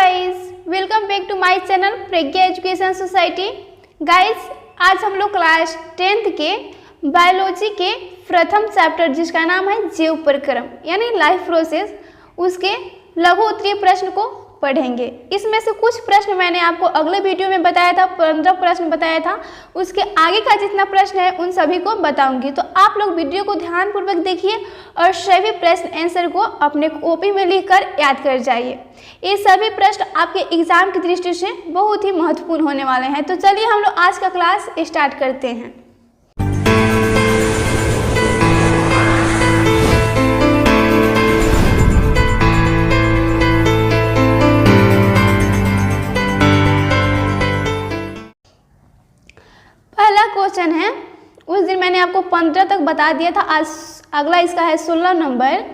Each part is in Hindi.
Guys, welcome back to my channel Pragya education society. Guys, आज हम लोग क्लास 10th के बायोलॉजी के प्रथम चैप्टर जिसका नाम है जीव प्रक्रम यानी लाइफ प्रोसेस, उसके लघु उत्तरीय प्रश्न को पढ़ेंगे। इसमें से कुछ प्रश्न मैंने आपको अगले वीडियो में बताया था, 15 प्रश्न बताया था। उसके आगे का जितना प्रश्न है उन सभी को बताऊंगी, तो आप लोग वीडियो को ध्यानपूर्वक देखिए और सभी प्रश्न आंसर को अपने कॉपी में लिखकर याद कर जाइए। ये सभी प्रश्न आपके एग्जाम की दृष्टि से बहुत ही महत्वपूर्ण होने वाले हैं। तो चलिए हम लोग आज का क्लास स्टार्ट करते हैं। पहला क्वेश्चन है, उस दिन मैंने आपको 15 तक बता दिया था, आज अगला इसका है 16 नंबर।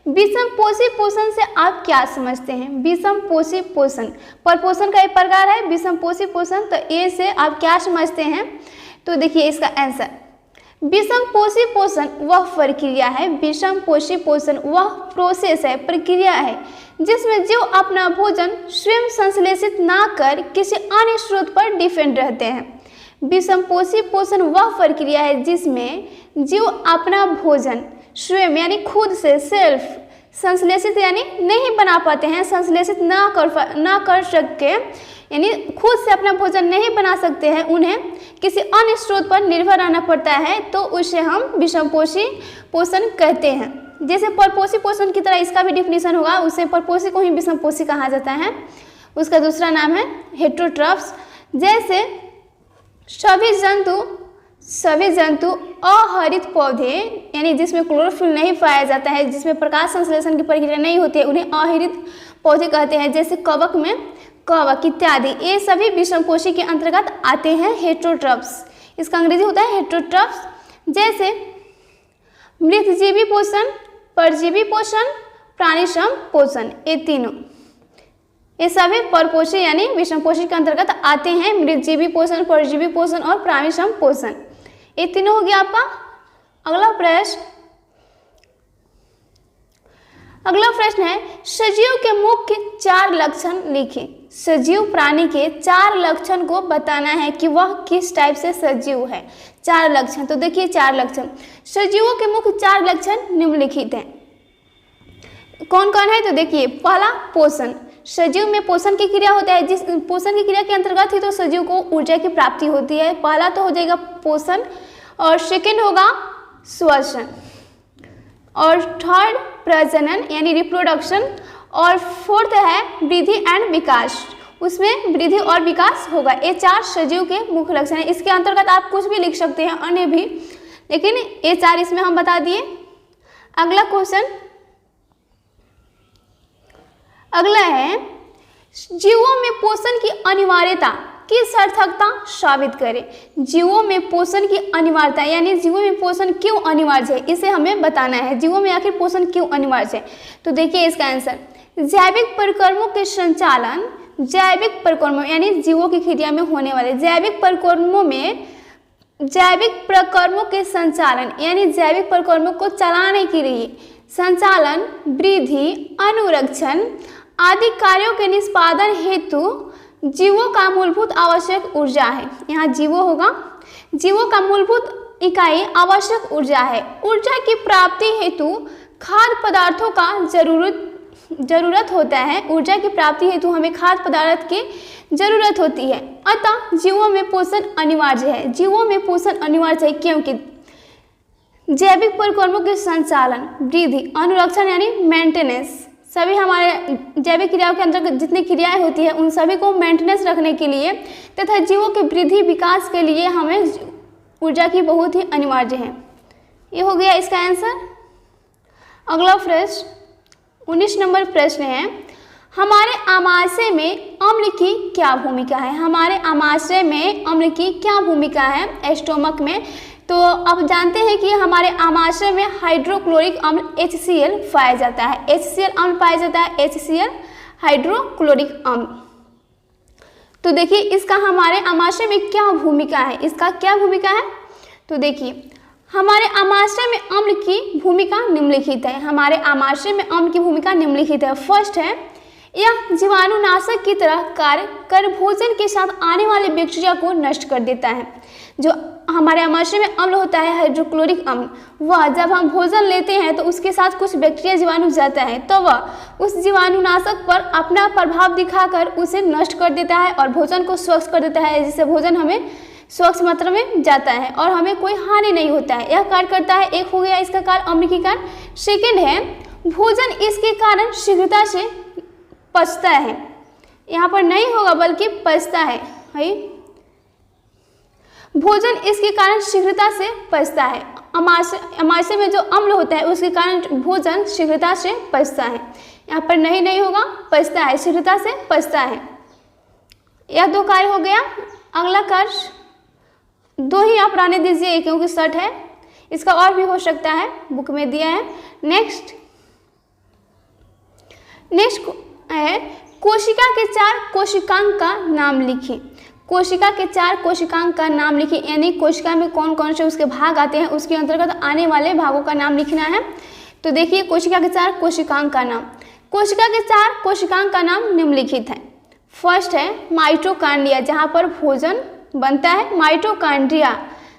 विषमपोषी पोषण से आप क्या समझते हैं? विषमपोषी पोषण, परपोषण का एक प्रकार है विषमपोषी पोषण। तो ए से आप क्या समझते हैं? तो देखिए इसका आंसर, विषमपोषी पोषण वह प्रक्रिया है, विषमपोषी पोषण वह प्रोसेस है, प्रक्रिया है जिसमें जीव अपना भोजन स्वयं संश्लेषित ना कर किसी अन्य स्रोत पर डिपेंड रहते हैं। विषमपोषी पोषण वह प्रक्रिया है जिसमें जीव अपना भोजन स्वयं यानी खुद से सेल्फ संश्लेषित यानी नहीं बना पाते हैं, संश्लेषित ना कर सकते यानी खुद से अपना भोजन नहीं बना सकते हैं, उन्हें किसी अन्य स्रोत पर निर्भर रहना पड़ता है, तो उसे हम विषमपोषी पोषण कहते हैं। जैसे परपोषी पोषण की तरह इसका भी डिफिनीशन होगा, उसे परपोषी को ही विषमपोषी कहा जाता है। उसका दूसरा नाम है हेटेरोट्रॉफ्स। जैसे सभी जंतु अहरित पौधे यानी जिसमें क्लोरोफिल नहीं पाया जाता है, जिसमें प्रकाश संश्लेषण की प्रक्रिया नहीं होती है, उन्हें अहरित पौधे कहते हैं। जैसे कवक में कवक इत्यादि, ये सभी विषमपोषी के अंतर्गत आते हैं, हेटेरोट्रॉफ्स। इसका अंग्रेजी होता है हेटेरोट्रॉफ्स। जैसे मृतजीवी पोषण, परजीवी पोषण, प्राणीसम पोषण, ये तीनों ये सभी परपोषी यानी विषमपोषी के अंतर्गत आते हैं। मृतजीवी पोषण, परजीवी पोषण और प्राणीसम पोषण, ये तीनों हो गया आपका। अगला प्रश्न है, सजीव के मुख्य 4 लक्षण लिखें। सजीव प्राणी के 4 लक्षण को बताना है कि वह किस टाइप से सजीव है। 4 लक्षण, तो देखिए 4 लक्षण सजीवों के मुख्य 4 लक्षण निम्नलिखित हैं। कौन कौन है? तो देखिए, पहला पोषण, सजीव में पोषण की क्रिया होता है, जिस पोषण की क्रिया के अंतर्गत ही तो सजीव को ऊर्जा की प्राप्ति होती है। पहला तो हो जाएगा पोषण, और सेकंड होगा श्वसन, और थर्ड प्रजनन यानी रिप्रोडक्शन, और फोर्थ है वृद्धि एंड विकास, उसमें वृद्धि और विकास होगा। ये 4 सजीव के मुख्य लक्षण हैं। इसके अंतर्गत आप कुछ भी लिख सकते हैं, अन्य भी, लेकिन ये 4 इसमें हम बता दिए। अगला क्वेश्चन, अगला है, जीवों में पोषण की अनिवार्यता की सार्थकता साबित करें। जीवों में पोषण की अनिवार्यता यानी जीवों में पोषण क्यों अनिवार्य है, इसे हमें बताना है। जीवों में आखिर पोषण क्यों अनिवार्य है? तो देखिए इसका आंसर, जैविक प्रक्रमों के संचालन, जैविक प्रक्रमों यानी जीवों की क्रिया में होने वाले जैविक प्रक्रमों में, जैविक प्रक्रमों के संचालन यानी जैविक प्रक्रमों को चलाने के लिए संचालन, वृद्धि, अनुरक्षण आदि कार्यों के निष्पादन हेतु जीवों का मूलभूत आवश्यक ऊर्जा है। यहाँ जीवो होगा, जीवों का मूलभूत इकाई आवश्यक ऊर्जा है। ऊर्जा की प्राप्ति हेतु खाद्य पदार्थों का जरूरत होता है। ऊर्जा की प्राप्ति हेतु हमें खाद्य पदार्थ की जरूरत होती है, अतः जीवों में पोषण अनिवार्य है। जीवों में पोषण अनिवार्य है क्योंकि जैविक प्रक्रमों के संचालन, वृद्धि, अनुरक्षण यानी मेंटेनेंस, सभी हमारे जैविक क्रियाओं के अंतर्गत जितनी क्रियाएं होती है उन सभी को मेंटेनेंस रखने के लिए तथा जीवों के वृद्धि विकास के लिए हमें ऊर्जा की बहुत ही अनिवार्य है। ये हो गया इसका आंसर। अगला प्रश्न 19 नंबर प्रश्न है, हमारे आमाशय में अम्ल की क्या भूमिका है? हमारे आमाशय में अम्ल की क्या भूमिका है एस्टोमक में? तो अब जानते हैं कि हमारे आमाशय में हाइड्रोक्लोरिक अम्ल HCl पाया जाता है। HCl अम्ल पाया जाता है, HCl हाइड्रोक्लोरिक अम्ल। तो देखिए इसका हमारे आमाशय में क्या भूमिका है, इसका क्या भूमिका है? तो देखिए हमारे आमाशय में अम्ल की भूमिका निम्नलिखित है। हमारे आमाशय में अम्ल की भूमिका निम्नलिखित है। फर्स्ट है, यह जीवाणुनाशक की तरह कार्य कर भोजन के साथ आने वाले बैक्टीरिया को नष्ट कर देता है। जो हमारे आमाशय में अम्ल होता है हाइड्रोक्लोरिक अम्ल, वह जब हम भोजन लेते हैं तो उसके साथ कुछ बैक्टीरिया जीवाणु जाता है तो वह उस जीवाणुनाशक पर अपना प्रभाव दिखाकर उसे नष्ट कर देता है और भोजन को स्वच्छ कर देता है, जिससे भोजन हमें स्वच्छ मात्रा में जाता है और हमें कोई हानि नहीं होता है। यह कार्य करता है। एक हो गया इसका कार्य अम्ल कार्य। सेकेंड है भोजन इसके कारण शीघ्रता से पचता है। यहाँ पर नहीं होगा बल्कि पचता है। भोजन इसके कारण शीघ्रता से पचता है। अमाशय में जो अम्ल होता है उसके कारण भोजन शीघ्रता से पचता है। यहाँ पर नहीं होगा, पचता है, शीघ्रता से पचता है। यह दो कार्य हो गया। अगला कार्य दो ही आप रहने दीजिए क्योंकि शर्ट है, इसका और भी हो सकता है, बुक में दिया है। नेक्स्ट है कोशिका के 4 कोशिकांग का नाम लिखिए। कोशिका के 4 कोशिकांग का नाम लिखिए, यानी कोशिका में कौन कौन से उसके भाग आते हैं उसके अंतर्गत आने वाले भागों का नाम लिखना है। तो देखिए कोशिका के 4 कोशिकांग का नाम। कोशिका के 4 कोशिकांग का नाम निम्नलिखित है। फर्स्ट है माइटोकांड्रिया, जहाँ पर भोजन बनता है, माइटोकांड्रिया।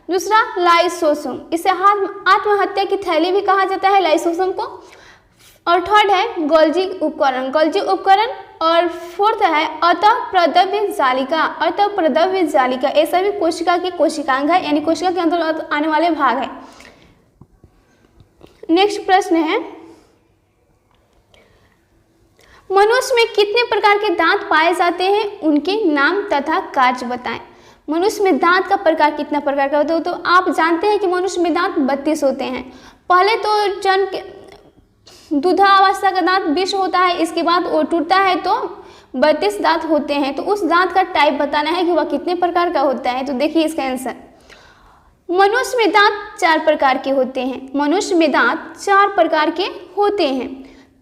दूसरा लाइसोसोम, इसे आत्महत्या की थैली भी कहा जाता है लाइसोसोम को। और थर्ड है गोल्जी उपकरण। और फोर्थ है अतःप्रद्रव्य जालिका। अतःप्रद्रव्य जालिका ये सभी कोशिका के कोशिकांग है, यानी कोशिका के अंतर्गत आने वाले भाग है। नेक्स्ट प्रश्न है मनुष्य में कितने प्रकार के दांत पाए जाते हैं, उनके नाम तथा कार्य बताएं। मनुष्य में दांत का प्रकार कितना प्रकार का होता है, तो आप जानते हैं कि मनुष्य में दांत 32 होते हैं। पहले तो जन्म के दुग्धावस्था का दांत 20 होता है, इसके बाद वो टूटता है तो 32 दांत होते हैं। तो उस दांत का टाइप बताना है कि वह कितने प्रकार का होता है। तो देखिए इसका आंसर, मनुष्य में दांत 4 प्रकार के होते हैं। मनुष्य में दांत 4 प्रकार के होते हैं।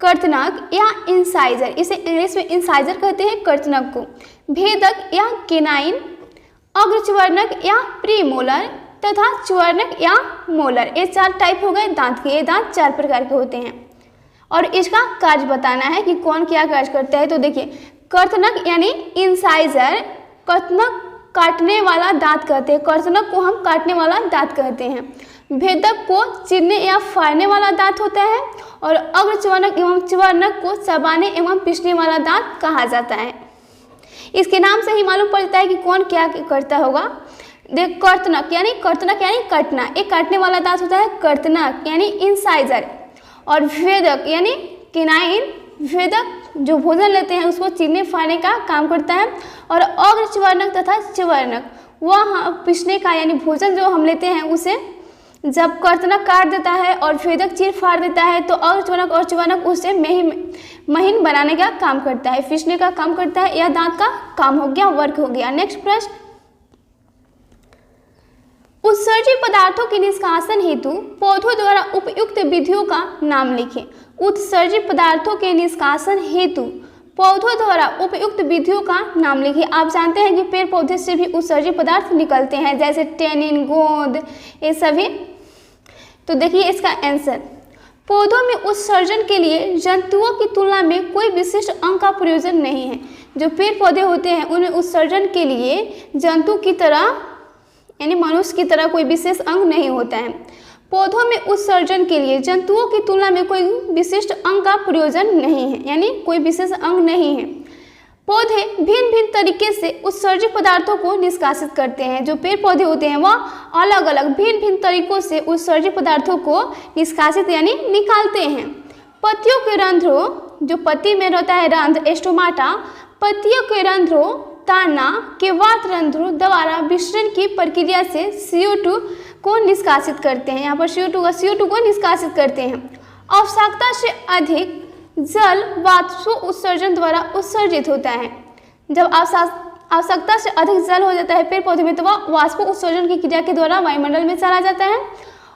कर्तनक या इंसाइजर, इसे इंग्लिश में इंसाइजर कहते हैं कर्तनक को। भेदक या केनाइन, अग्रच्वर्णक या प्रीमोलर तथा च्वर्णक या मोलर। ये 4 टाइप हो गए दांत के। ये दांत 4 प्रकार के होते हैं और इसका कार्य बताना है कि कौन क्या कार्य करता है। तो देखिए कर्तनक यानी इंसाइजर, कर्तनक काटने वाला दांत कहते हैं, कर्तनक को हम काटने वाला दांत कहते हैं। भेदक को चीरने या फाड़ने वाला दांत होता है और अग्रच्वर्णक एवं च्वर्णक को चबाने एवं पीसने वाला दांत कहा जाता है। इसके नाम से ही मालूम पड़ता है कि कौन क्या करता होगा। देख कर्तनक यानी काटना, एक काटने वाला दांत होता है कर्तनक यानी इंसाइजर। और भेदक यानी किनाइन, भेदक जो भोजन लेते हैं उसको चीरने फाड़ने का काम करता है। और अग्रच्वर्णक तथा च्वर्णक वह पीसने का, यानी भोजन जो हम लेते हैं उसे जब कर्तनक काट देता है और भेदक चीर फाड़ देता है तो अग्रच्वर्णक और च्वर्णक उसे महीन बनाने का काम करता है, पीसने का काम करता है। यह दांत का काम हो गया, वर्क हो गया। नेक्स्ट प्रश्न, उत्सर्जी पदार्थों के निष्कासन हेतु पौधों द्वारा उपयुक्त विधियों का नाम लिखें। उत्सर्जी पदार्थों के निष्कासन हेतु पौधों द्वारा उपयुक्त विधियों का नाम लिखिए। आप जानते हैं कि पेड़ पौधे से भी उत्सर्जी पदार्थ निकलते हैं, जैसे टेनिन, गोंद, ये सभी। तो देखिए इसका आंसर, पौधों में उत्सर्जन के लिए जंतुओं की तुलना में कोई विशिष्ट अंग का प्रयोजन नहीं है। जो पेड़ पौधे होते हैं उनमें उत्सर्जन के लिए जंतु की तरह यानी मनुष्य की तरह कोई विशेष अंग नहीं होता है। पौधों में उत्सर्जन के लिए जंतुओं की तुलना में कोई विशिष्ट अंग का प्रयोजन नहीं है, यानी कोई विशेष अंग नहीं है। पौधे भिन्न भिन्न तरीके से उत्सर्जित पदार्थों को निष्कासित करते हैं। जो पेड़ पौधे होते हैं वह अलग अलग भिन्न भिन्न तरीकों से उत्सर्जित पदार्थों को निष्कासित यानी निकालते हैं। पत्तियों के रंध्रों, जो पत्ती में रहता है रंध्र स्टोमाटा, पत्तियों के रंध्रों ताना के वात रंध्रों द्वारा विसर्जन की प्रक्रिया से CO2 को निष्कासित करते हैं। यहाँ पर CO2 को निष्कासित करते हैं। आवश्यकता से अधिक जल वाष्प उत्सर्जन द्वारा उत्सर्जित होता है। जब आवश्यकता से अधिक जल हो जाता है पेड़ पौधे में तो वह वाष्प उत्सर्जन की क्रिया के द्वारा वायुमंडल में चला जाता है।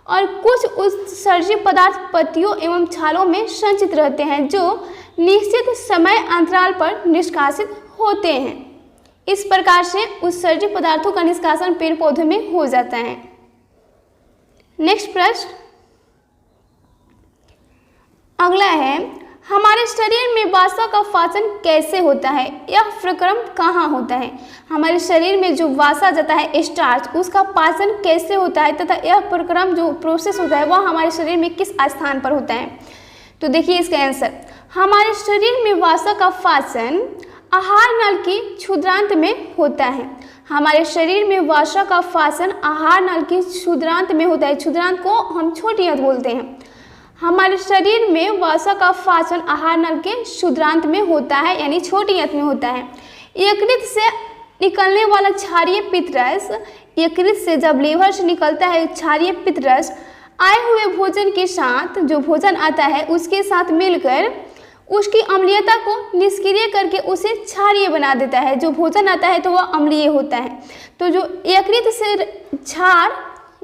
और कुछ उत्सर्जित पदार्थ पत्तियों एवं छालों में संचित रहते हैं जो निश्चित समय अंतराल पर निष्कासित होते हैं। इस प्रकार से उत्सर्जित पदार्थों का निष्कासन पेड़ पौधों में हो जाता है। नेक्स्ट प्रश्न अगला है, हमारे शरीर में वसा का पाचन कैसे होता है, यह प्रक्रम कहाँ होता है। हमारे शरीर में जो वसा जाता है स्टार्च, उसका पाचन कैसे होता है तथा यह प्रक्रम जो प्रोसेस होता है वह हमारे शरीर में किस स्थान पर होता है। तो देखिए इसका आंसर, हमारे शरीर में वसा का पाचन आहार नल की क्षुद्रांत में होता है। हमारे शरीर में वसा का पाचन आहार नल की क्षुद्रांत में होता है। क्षुद्रांत को हम छोटी आंत बोलते हैं। हमारे शरीर में वसा का पाचन आहार नल के क्षुद्रांत में होता है, यानी छोटी आंत में होता है। यकृत से निकलने वाला क्षारीय पित्तरस, यकृत से जब लीवर से निकलता है क्षारीय पित्तरस, आए हुए भोजन के साथ जो भोजन आता है उसके साथ मिलकर उसकी अम्लीयता को निष्क्रिय करके उसे क्षारीय बना देता है। जो भोजन आता है तो वह अम्लीय होता है। तो जो यकृत से क्षार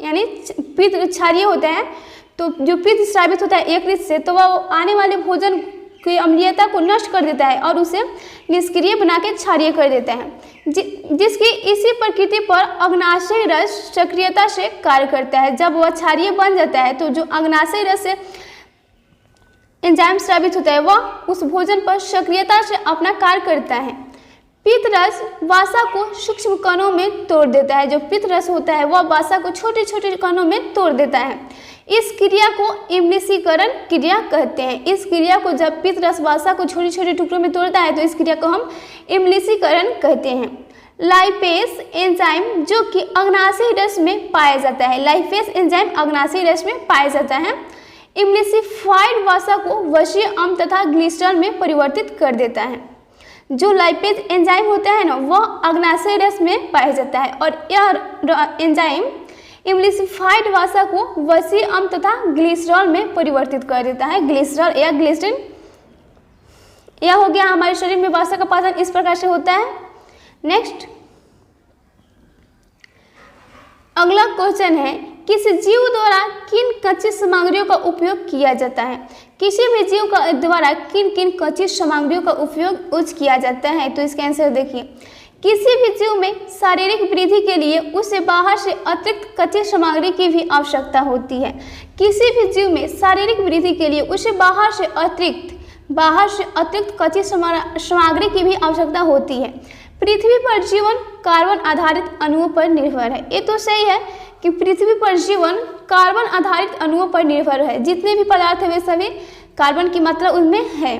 यानी पित्त क्षारीय होता है, तो जो पित्त स्रावित होता है यकृत से, तो वह आने वाले भोजन की अम्लीयता को नष्ट कर देता है और उसे निष्क्रिय बना के क्षारीय कर देता है, जिसकी इसी प्रकृति पर अग्नाशय रस सक्रियता से कार्य करता है। जब वह क्षारीय बन जाता है तो जो अग्नाशय रस से एंजाइम स्रावित होता है वह उस भोजन पर सक्रियता से अपना कार्य करता है। पित्त रस वसा को सूक्ष्म कणों में तोड़ देता है। जो पित्त रस होता है वह वसा को छोटे छोटे कणों में तोड़ देता है। इस क्रिया को इम्लिसीकरण क्रिया कहते हैं। इस क्रिया को जब पित्त रस वसा को छोटे छोटे टुकड़ों में तोड़ता है तो इस क्रिया को हम इम्लिसीकरण कहते हैं। लाइपेस एंजाइम जो कि अग्नाशय रस में पाया जाता है, लाइपेस एंजाइम अग्नाशय रस में पाया जाता है, इम्लिसिफाइड वसा को वसीय अम्ल तथा ग्लिसरॉल में परिवर्तित कर देता है। जो लाइपेज एंजाइम होता है ना वह अग्नाशय रस में पाया जाता है और यह एंजाइम इम्लिसिफाइड वसा को वसीय अम्ल तथा ग्लिसरॉल में परिवर्तित कर देता है। ग्लिसरॉल या ग्लिसरीन, यह हो गया हमारे शरीर में वसा का पाचन इस प्रकार से होता है। नेक्स्ट अगला क्वेश्चन है, किसी जीव द्वारा किन कच्ची सामग्रियों का उपयोग किया जाता है। किसी भी जीव का द्वारा किन किन कच्ची सामग्रियों का उपयोग किया जाता है। तो इसका आंसर देखिए, किसी भी जीव में शारीरिक वृद्धि के लिए उसे बाहर से अतिरिक्त कच्ची सामग्री की भी आवश्यकता होती है। किसी भी जीव में शारीरिक वृद्धि के लिए उसे बाहर से अतिरिक्त कच्ची सामग्री की भी आवश्यकता होती है। पृथ्वी पर जीवन कार्बन आधारित अणुओं पर निर्भर है। ये तो सही है कि पृथ्वी पर जीवन कार्बन आधारित अणुओं पर निर्भर है। जितने भी पदार्थ है वे सभी कार्बन की मात्रा उनमें है।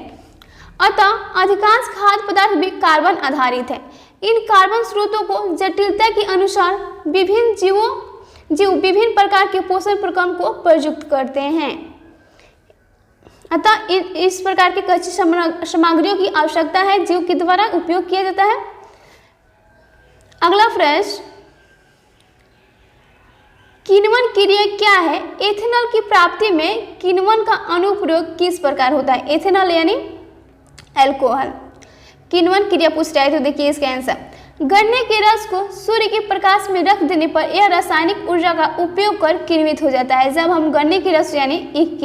अतः अधिकांश खाद्य पदार्थ भी कार्बन आधारित है। इन कार्बन स्रोतों को जटिलता के अनुसार विभिन्न जीव विभिन्न प्रकार के पोषण प्रक्रम को प्रयुक्त करते हैं। अतः इस प्रकार की कच्ची सामग्रियों की आवश्यकता है, जीव के द्वारा उपयोग किया जाता है। अगला प्रश्न, किण्वन क्रिया क्या है। एथेनॉल की प्राप्ति में किण्वन का अनुप्रयोग किस प्रकार होता है। एथेनॉल यानी अल्कोहल। किण्वन क्रिया पूछ रहा है तो देखिए इसका आंसर, गन्ने के रस को सूर्य के प्रकाश में रख देने पर यह रासायनिक ऊर्जा का उपयोग कर किण्वित हो जाता है। जब हम गन्ने के रस यानी ईख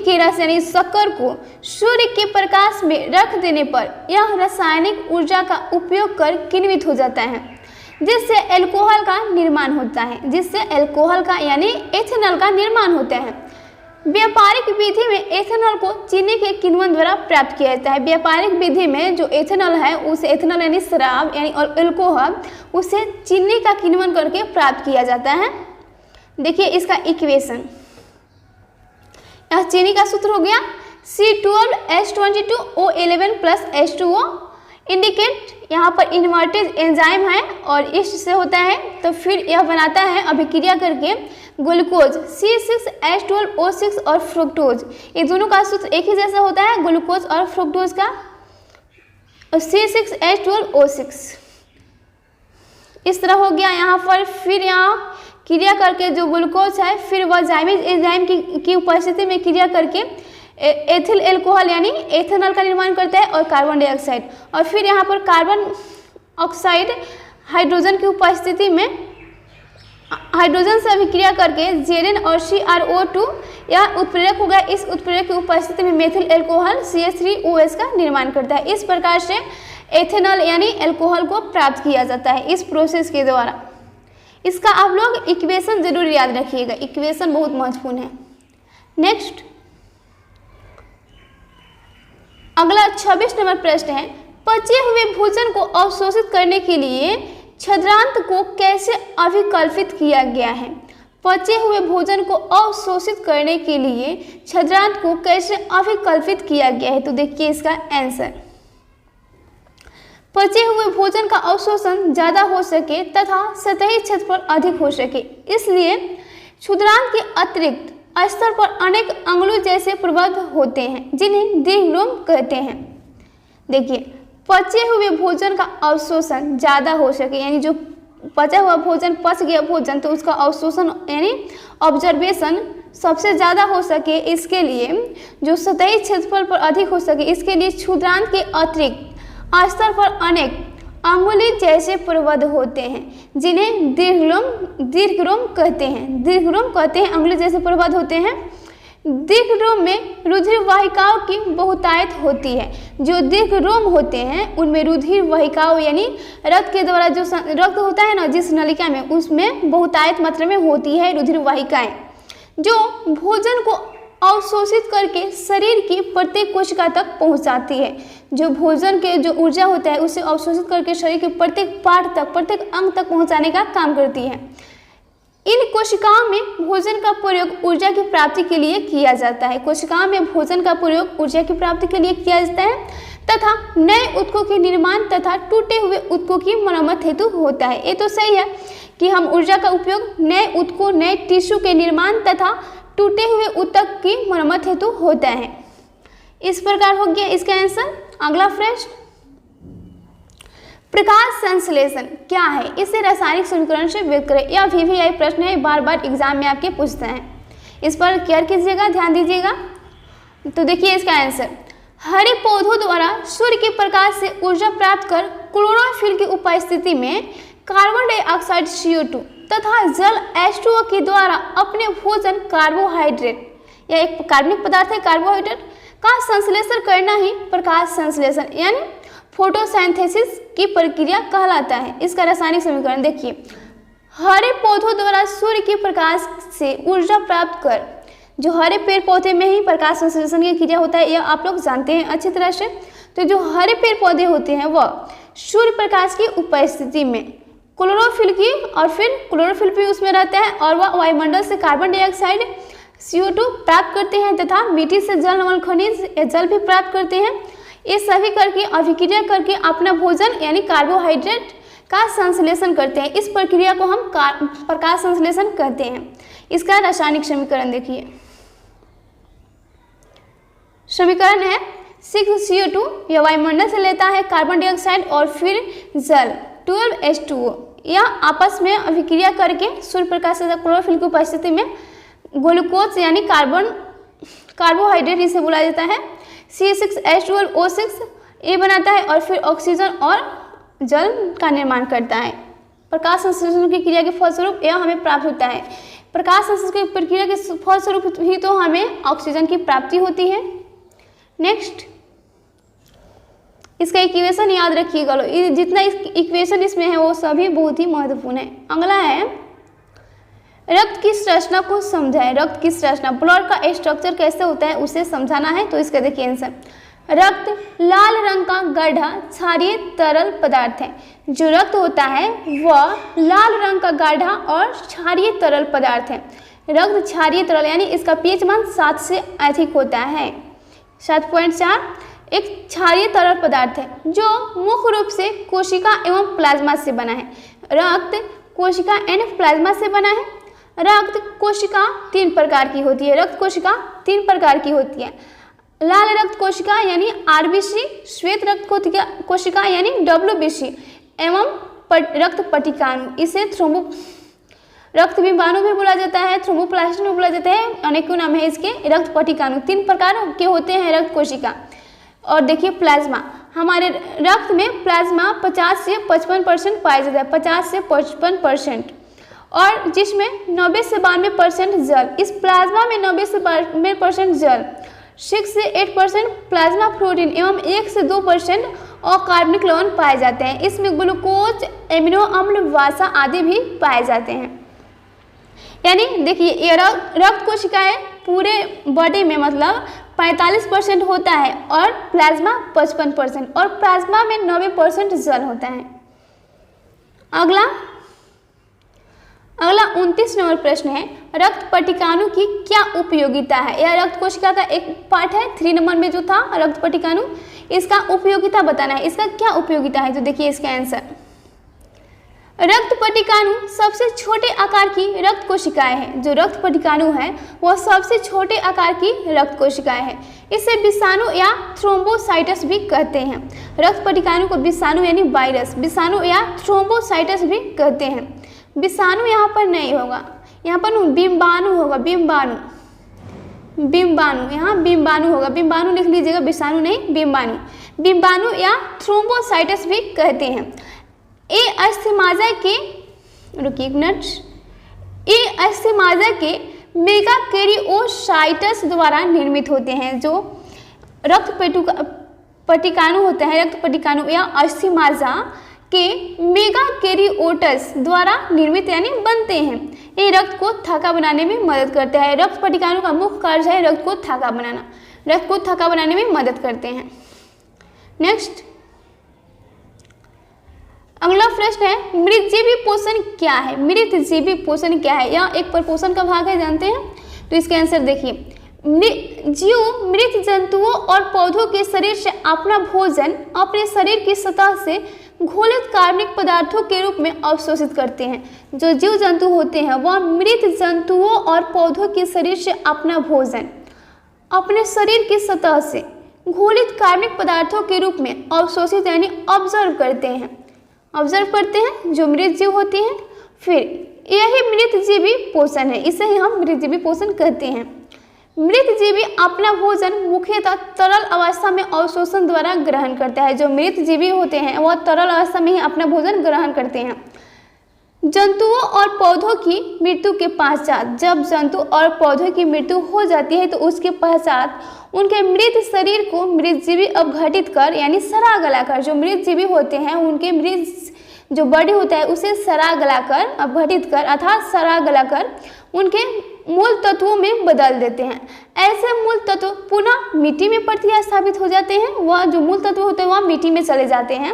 के रस यानी शक्कर को सूर्य के प्रकाश में रख देने पर यह रासायनिक ऊर्जा का उपयोग कर किण्वित हो जाता है, जिससे अल्कोहल का निर्माण होता है। जिससे अल्कोहल का यानी एथेनॉल का निर्माण होता है। व्यापारिक विधि में एथेनॉल को चीनी के किण्वन द्वारा प्राप्त किया जाता है। व्यापारिक विधि में जो एथेनॉल है उसे एथेनॉल यानी शराब यानी अल्कोहल उसे चीनी का किण्वन करके प्राप्त किया जाता है। देखिए इसका इक्वेशन, यह चीनी का सूत्र हो गया C12H22O11 प्लस H2O। इंडिकेट यहाँ पर इन्वर्टेज एंजाइम है और इस से होता है तो फिर यह बनाता है अभिक्रिया करके ग्लूकोज C6H12O6 और फ्रुक्टोज। ये दोनों का सूत्र एक ही जैसा होता है, ग्लूकोज और फ्रुक्टोज का, C6H12O6 इस तरह हो गया यहाँ पर। फिर यहाँ क्रिया करके जो ग्लूकोज है फिर वह जाइमेज एंजाइम की उपस्थिति में क्रिया करके एथिल अल्कोहल यानी एथेनॉल का निर्माण करता है और कार्बन डाइऑक्साइड, और फिर यहाँ पर कार्बन ऑक्साइड हाइड्रोजन की उपस्थिति में हाइड्रोजन से अभिक्रिया करके Zn और CrO2 यह उत्प्रेरक होगा। इस उत्प्रेरक की उपस्थिति में मेथिल अल्कोहल CH3OH का निर्माण करता है। इस प्रकार से एथेनॉल यानी अल्कोहल को प्राप्त किया जाता है इस प्रोसेस के द्वारा। इसका आप लोग इक्वेशन जरूर याद रखिएगा, इक्वेशन बहुत महत्वपूर्ण है। नेक्स्ट अगला 26 नंबर प्रश्न है, पचे हुए भोजन को अवशोषित करने के लिए छिद्रांत को कैसे अभिकल्पित किया गया है? पचे हुए भोजन को अवशोषित करने के लिए छिद्रांत को कैसे अभिकल्पित किया गया है? तो देखिए इसका आंसर, पचे हुए भोजन का अवशोषण ज्यादा हो सके तथा सतही क्षेत्रफल अधिक हो सके, इसलिए क्षुद्रांत के अतिरिक्त स्तर पर अनेक अंगुली जैसे प्रबंध होते हैं जिन्हें दीर्घलोम कहते हैं। देखिए, पचे हुए भोजन का अवशोषण ज़्यादा हो सके, यानी जो पचा हुआ भोजन, पच गया भोजन, तो उसका अवशोषण यानी ऑब्जर्वेशन सबसे ज़्यादा हो सके, इसके लिए जो सतही क्षेत्रफल पर अधिक हो सके, इसके लिए क्षुद्रांत के अतिरिक्त स्तर पर अनेक अंगुली जैसे प्रबंध होते हैं जिन्हें दीर्घलोम कहते हैं। दीर्घलोम कहते हैं, अंगुली जैसे प्रबंध होते हैं। दीर्घलोम में रुधिर वाहिकाओं की बहुतायत होती है। जो दीर्घलोम होते हैं उनमें रुधिर वाहिकाओं यानी रक्त के द्वारा जो रक्त होता है ना जिस नलिका में, उसमें बहुतायत मात्रा में होती है रुधिर वाहिकाएं, जो भोजन को अवशोषित करके शरीर की प्रत्येक कोशिका तक पहुंचाती है। जो भोजन के जो ऊर्जा होता है उसे अवशोषित करके शरीर के प्रत्येक पार्ट तक, प्रत्येक अंग तक पहुंचाने का काम करती है। इन कोशिकाओं में भोजन का प्रयोग ऊर्जा की प्राप्ति के लिए किया जाता है। कोशिकाओं में भोजन का प्रयोग ऊर्जा की प्राप्ति के लिए किया जाता है तथा नए ऊतकों के निर्माण तथा टूटे हुए ऊतकों की मरम्मत हेतु होता है। ये तो सही है कि हम ऊर्जा का उपयोग नए ऊतकों, नए टिश्यू के निर्माण तथा टूटे हुए ऊतक की मरम्मत हेतु होता है। इस प्रकार हो गया इसका आंसर। अगला प्रश्न, प्रकाश संश्लेषण क्या है? इसे रासायनिक समीकरण से व्यक्त करें। यह VVI प्रश्न है, बार बार एग्जाम में आपके पूछते हैं, इस पर केयर कीजिएगा, ध्यान दीजिएगा। तो देखिए इसका आंसर, हरे पौधों द्वारा सूर्य के प्रकाश से ऊर्जा प्राप्त कर क्लोरोफिल की उपस्थिति में कार्बन डाइऑक्साइड CO2 तथा जल H2O के द्वारा अपने भोजन कार्बोहाइड्रेट या एक कार्बनिक पदार्थ है कार्बोहाइड्रेट का संश्लेषण करना ही प्रकाश संश्लेषण यानी फोटोसिंथेसिस की प्रक्रिया कहलाता है। इसका रासायनिक समीकरण देखिए, हरे पौधों द्वारा सूर्य के प्रकाश से ऊर्जा प्राप्त कर, जो हरे पेड़ पौधे में ही प्रकाश संश्लेषण की क्रिया होता है, यह आप लोग जानते हैं अच्छी तरह से। तो जो हरे पेड़ पौधे होते हैं वह सूर्य प्रकाश की उपस्थिति में क्लोरोफिल की, और फिर क्लोरोफिल भी उसमें रहता है, और वह वायुमंडल से कार्बन डाइऑक्साइड CO2 प्राप्त करते हैं तथा मिट्टी से जल, नमक, खनिज या जल भी प्राप्त करते हैं। ये सभी करके अभिक्रिया करके अपना भोजन यानी कार्बोहाइड्रेट का संश्लेषण करते हैं। इस प्रक्रिया को हम प्रकाश संश्लेषण कहते हैं। इसका रासायनिक समीकरण देखिए, समीकरण है 6CO2, यह वायुमंडल से लेता है कार्बन डाइऑक्साइड और फिर जल 12H2O, यह आपस में अभिक्रिया करके सूर्य प्रकाश से क्लोरोफिल की उपस्थिति में ग्लूकोज यानी कार्बोहाइड्रेट इसे बोला जाता है, C6H12O6 ये बनाता है और फिर ऑक्सीजन और जल का निर्माण करता है। प्रकाश संश्लेषण की क्रिया के फलस्वरूप यह हमें प्राप्त होता है। प्रकाश संश्लेषण की प्रक्रिया के फलस्वरूप ही तो हमें ऑक्सीजन की प्राप्ति होती है। नेक्स्ट, इसका इक्वेशन याद रखिएगा, जितना इक्वेशन इसमें है वो सभी बहुत ही महत्वपूर्ण है। अगला है, रक्त की संरचना को समझाएं। रक्त की संरचना, ब्लड का स्ट्रक्चर कैसे होता है उसे समझाना है। तो इसका देखिए आंसर, रक्त लाल रंग का गाढ़ा क्षारीय तरल पदार्थ है। जो रक्त होता है वह लाल रंग का गाढ़ा और क्षारीय तरल पदार्थ है। रक्त क्षारीय तरल यानी इसका pH मान 7 से अधिक होता है, 7.4 एक क्षारीय तरल पदार्थ है जो मुख्य रूप से कोशिका एवं प्लाज्मा से बना है। रक्त कोशिका एवं प्लाज्मा से बना है। रक्त कोशिका 3 प्रकार की होती है। रक्त कोशिका 3 प्रकार की होती है, लाल रक्त कोशिका यानी RBC, श्वेत रक्त कोशिका यानी WBC एवं रक्त पटिकाणु, इसे रक्त बिंबाणु भी बोला जाता है, थ्रोम्बोप्लास्ट भी बोला जाता है, अनेकों नाम है इसके। रक्त पटिकाणु 3 प्रकार के होते हैं रक्त कोशिका। और देखिए प्लाज्मा, हमारे रक्त में प्लाज्मा 50 से 55% पाया जाता है, 50 से 55%, और जिसमें 90 से 92% जल। इस प्लाज्मा में 90 से 92% जल, 6 से 8% प्लाज्मा प्रोटीन एवं 1 से 2% अकार्बनिक लवण पाए जाते हैं। इसमें ग्लूकोज, एमिनो अम्ल, वसा आदि भी पाए जाते हैं। यानी देखिए ये रक्त कोशिकाएं पूरे बॉडी में मतलब 45% होता है और प्लाज्मा 55% और प्लाज्मा में 90% जल होता है। अगला 29 नंबर प्रश्न है, रक्त पटिकाणु की क्या उपयोगिता है? यह रक्त कोशिका का एक पार्ट है। 3 नंबर में जो था रक्त पटिकाणु, इसका उपयोगिता बताना है, इसका क्या उपयोगिता है। तो देखिए इसका आंसर, रक्त पटिकाणु सबसे छोटे आकार की रक्त कोशिकाएं हैं। जो रक्त पटिकाणु है वह सबसे छोटे आकार की रक्त कोशिकाएं हैं। इसे विषाणु या थ्रोम्बोसाइटस भी कहते हैं। रक्त पटिकाणु को विषाणु यानी वायरस, विषाणु या थ्रोम्बोसाइटस भी कहते हैं। विषाणु यहाँ पर नहीं होगा, यहाँ पर बिंबाणु होगा, बिंबाणु, यहाँ बिंबाणु होगा, बिंबाणु लिख लीजिएगा, विषाणु नहीं, बिंबाणु, बिंबाणु या थ्रोम्बोसाइटस भी कहते हैं। ये अस्थिमज्जा के, रुकिए एक मिनट, ये अस्थिमज्जा के मेगाकैरियोसाइट्स द्वारा निर्मित होते हैं। जो रक्त पटिकाणु होते हैं, रक्त पटिकाणु या अस्थिमज्जा के मेगाकैरियोट्स द्वारा निर्मित यानी बनते हैं। ये रक्त को थाका बनाने में मदद करते हैं। रक्त पटिकाणु का मुख्य कार्य है रक्त को थाका बनाना, रक्त को थाका बनाने में मदद करते हैं। नेक्स्ट अगला प्रश्न है, मृतजीवी पोषण क्या है? मृतजीवी पोषण क्या है? यह एक प्रपोषण का भाग है, जानते हैं। तो इसके आंसर देखिए, जीव मृत जंतुओं और पौधों के शरीर से अपना भोजन अपने शरीर की सतह से घोलित कार्बनिक पदार्थों के रूप में अवशोषित करते हैं। जो जीव जंतु होते हैं वह मृत जंतुओं और पौधों के शरीर से अपना भोजन अपने शरीर की सतह से घोलित कार्बनिक पदार्थों के रूप में अवशोषित यानी ऑब्जर्व करते हैं, जो मृत जीव होते हैं। फिर यही मृतजीवी पोषण है, इसे ही हम मृतजीवी पोषण कहते हैं। मृतजीवी अपना भोजन मुख्यतः तरल अवस्था में अवशोषण द्वारा ग्रहण करता है। जो मृतजीवी होते हैं वह तरल अवस्था में ही अपना भोजन ग्रहण करते हैं। जंतुओं और पौधों की मृत्यु के पश्चात, जब जंतु और पौधों की मृत्यु हो जाती है तो उसके पश्चात उनके मृत शरीर को मृतजीवी अपघटित कर यानी सड़ा गलाकर, जो मृतजीवी होते हैं उनके मृत जो बॉडी होता है उसे सड़ा गलाकर, अपघटित कर अर्थात सड़ा गलाकर उनके मूल तत्वों में बदल देते हैं। ऐसे मूल तत्व पुनः मिट्टी में प्रतिस्थापित हो जाते हैं। वह जो मूल तत्व होते हैं वह मिट्टी में चले जाते हैं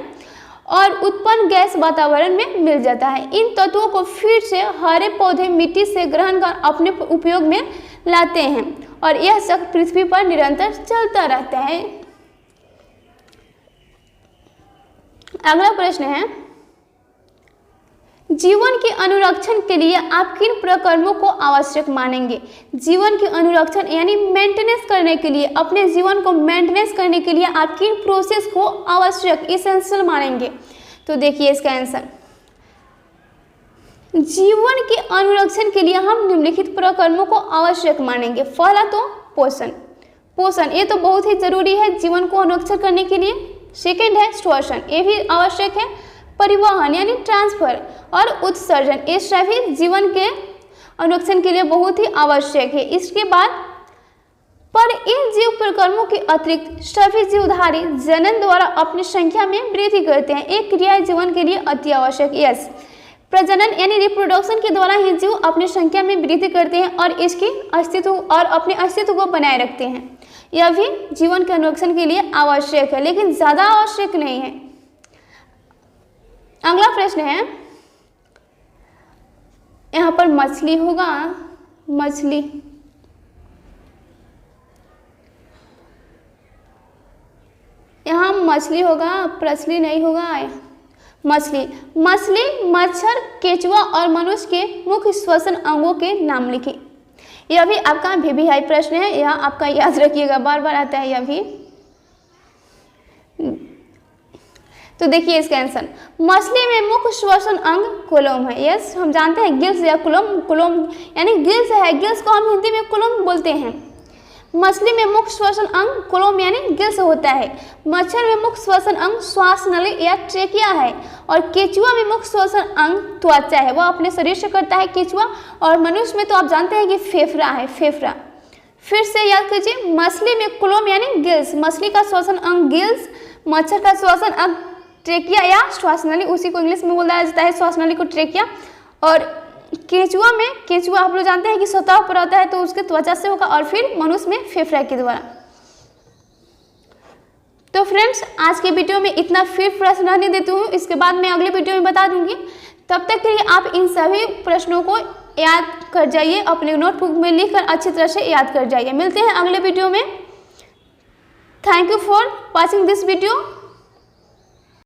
और उत्पन्न गैस वातावरण में मिल जाता है। इन तत्वों को फिर से हरे पौधे मिट्टी से ग्रहण कर अपने उपयोग में लाते हैं और यह चक्र पृथ्वी पर निरंतर चलता रहता है। अगला प्रश्न है, जीवन के अनुरक्षण के लिए आप किन प्रकर्मों को आवश्यक मानेंगे? जीवन के अनुरक्षण यानी मेंटेनेंस करने के लिए, अपने जीवन को मेंटेनेंस करने के लिए आप किन प्रोसेस को आवश्यक इसेंशियल मानेंगे? तो देखिए इसका आंसर, जीवन के अनुरक्षण के लिए हम निम्नलिखित प्रकर्मों को आवश्यक मानेंगे। पहला तो पोषण, ये तो बहुत ही जरूरी है जीवन को अनुरक्षण करने के लिए। सेकेंड है श्वसन, ये भी आवश्यक है। परिवहन यानी ट्रांसफर और उत्सर्जन, ये सभी जीवन के अनुरक्षण के लिए बहुत ही आवश्यक है। इसके बाद पर इन जीव प्रकर्मों के अतिरिक्त सभी जीवधारी जनन द्वारा अपनी संख्या में वृद्धि करते हैं। एक क्रिया जीवन के लिए अति आवश्यक। यस, प्रजनन यानी रिप्रोडक्शन के द्वारा ही जीव अपनी संख्या में वृद्धि करते हैं और इसकी अस्तित्व और अपने अस्तित्व को बनाए रखते हैं। यह भी जीवन के अनुरक्षण के लिए आवश्यक है, लेकिन ज्यादा आवश्यक नहीं है। अगला प्रश्न है, यहाँ पर मछली होगा, मछली, यहाँ मछली होगा, प्रछली नहीं होगा। मछली, मच्छर, केचुआ और मनुष्य के मुख्य श्वसन अंगों के नाम लिखिए। यह भी आपका VVI प्रश्न है, यह आपका याद रखिएगा, बार बार आता है यह भी। तो देखिए इसका आंसर, मछली में मुख्य श्वसन अंग कोलोम है। यस, हम जानते हैं गिल्स या कोलोम यानी गिल्स है, गिल्स को हम हिंदी में कोलोम बोलते हैं। मछली में मुख्य श्वसन अंग कोलोम यानी गिल्स होता है। मच्छर में मुख्य श्वसन अंग श्वास नली या ट्रेकिया है और केचुआ में मुख्य श्वसन अंग त्वचा है, वह अपने शरीर से करता है केचुआ। और मनुष्य में तो आप जानते हैं कि फेफड़ा है, फेफड़ा। फिर से याद कीजिए, मछली में कोलोम यानी गिल्स, मछली का श्वसन अंग गिल्स, मच्छर का श्वसन अंग ट्रेकिया या श्वास नली, उसी को इंग्लिश में बोला जाता है श्वास नली को ट्रेकिया। और केचुआ में, केचुआ आप लोग जानते हैं कि सतह पर होता है तो उसके त्वचा से होगा और फिर मनुष्य में फेफड़ा के द्वारा। तो फ्रेंड्स आज के वीडियो में इतना, फिर प्रश्न रहने देती हूँ, इसके बाद मैं अगले वीडियो में बता दूंगी। तब तक के लिए आप इन सभी प्रश्नों को याद कर जाइए, अपने नोटबुक में लिखकर अच्छी तरह से याद कर जाइए। मिलते हैं अगले वीडियो में। Thank you for watching this video.